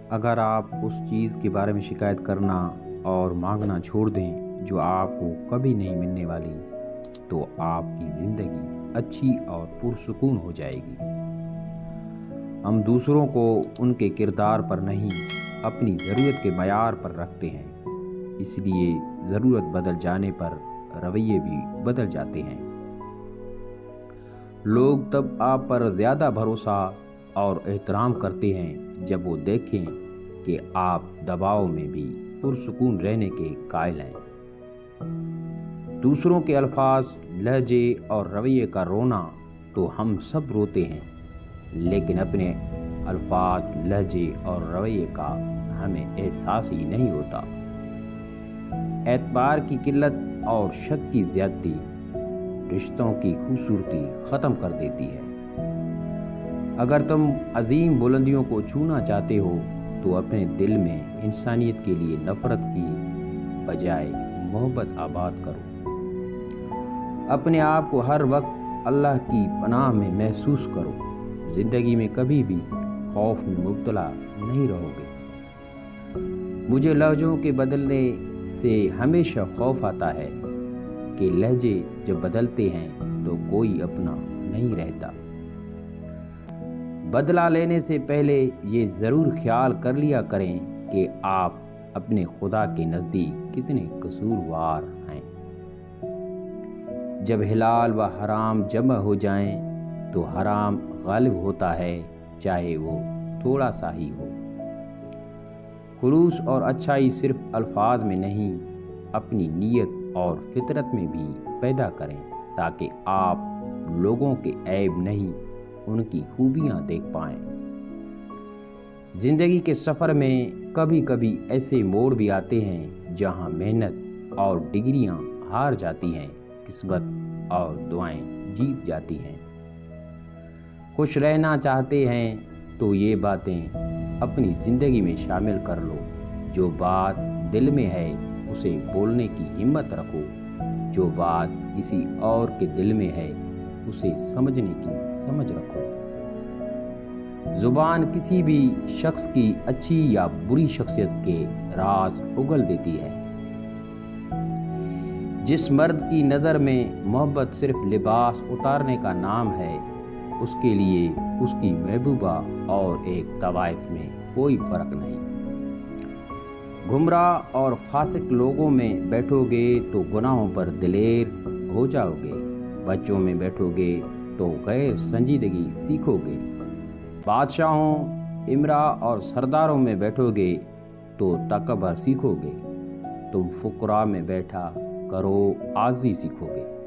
اگر آپ اس چیز کے بارے میں شکایت کرنا اور مانگنا چھوڑ دیں جو آپ کو کبھی نہیں ملنے والی، تو آپ کی زندگی اچھی اور پرسکون ہو جائے گی۔ ہم دوسروں کو ان کے کردار پر نہیں، اپنی ضرورت کے معیار پر رکھتے ہیں، اس لیے ضرورت بدل جانے پر رویے بھی بدل جاتے ہیں۔ لوگ تب آپ پر زیادہ بھروسہ اور احترام کرتے ہیں جب وہ دیکھیں کہ آپ دباؤ میں بھی پرسکون رہنے کے قائل ہیں۔ دوسروں کے الفاظ، لہجے اور رویے کا رونا تو ہم سب روتے ہیں، لیکن اپنے الفاظ، لہجے اور رویے کا ہمیں احساس ہی نہیں ہوتا۔ اعتبار کی قلت اور شک کی زیادتی رشتوں کی خوبصورتی ختم کر دیتی ہے۔ اگر تم عظیم بلندیوں کو چھونا چاہتے ہو تو اپنے دل میں انسانیت کے لیے نفرت کی بجائے محبت آباد کرو۔ اپنے آپ کو ہر وقت اللہ کی پناہ میں محسوس کرو۔ زندگی میں کبھی بھی خوف میں مبتلا نہیں رہو گے۔ مجھے لہجوں کے بدلنے سے ہمیشہ خوف آتا ہے کہ لہجے جب بدلتے ہیں تو کوئی اپنا نہیں رہتا۔ بدلہ لینے سے پہلے یہ ضرور خیال کر لیا کریں کہ آپ اپنے خدا کے نزدیک کتنے قصوروار ہیں۔ جب حلال و حرام جمع ہو جائیں تو حرام غالب ہوتا ہے، چاہے وہ تھوڑا سا ہی ہو۔ خلوص اور اچھائی صرف الفاظ میں نہیں، اپنی نیت اور فطرت میں بھی پیدا کریں تاکہ آپ لوگوں کے عیب نہیں، ان کی خوبیاں دیکھ پائیں۔ زندگی کے سفر میں کبھی کبھی ایسے موڑ بھی آتے ہیں جہاں محنت اور ڈگریاں ہار جاتی ہیں، قسمت اور دعائیں جیت جاتی ہیں۔ خوش رہنا چاہتے ہیں تو یہ باتیں اپنی زندگی میں شامل کر لو۔ جو بات دل میں ہے اسے بولنے کی ہمت رکھو، جو بات کسی اور کے دل میں ہے اسے سمجھنے کی سمجھ رکھو۔ زبان کسی بھی شخص کی اچھی یا بری شخصیت کے راز اگل دیتی ہے۔ جس مرد کی نظر میں محبت صرف لباس اتارنے کا نام ہے، اس کے لیے اس کی محبوبہ اور ایک طوائف میں کوئی فرق نہیں۔ گمراہ اور فاسق لوگوں میں بیٹھو گے تو گناہوں پر دلیر ہو جاؤ گے، بچوں میں بیٹھو گے تو غیر سنجیدگی سیکھو گے، بادشاہوں، امراء اور سرداروں میں بیٹھو گے تو تکبر سیکھو گے، تم فقراء میں بیٹھا کرو عاجزی سیکھو گے۔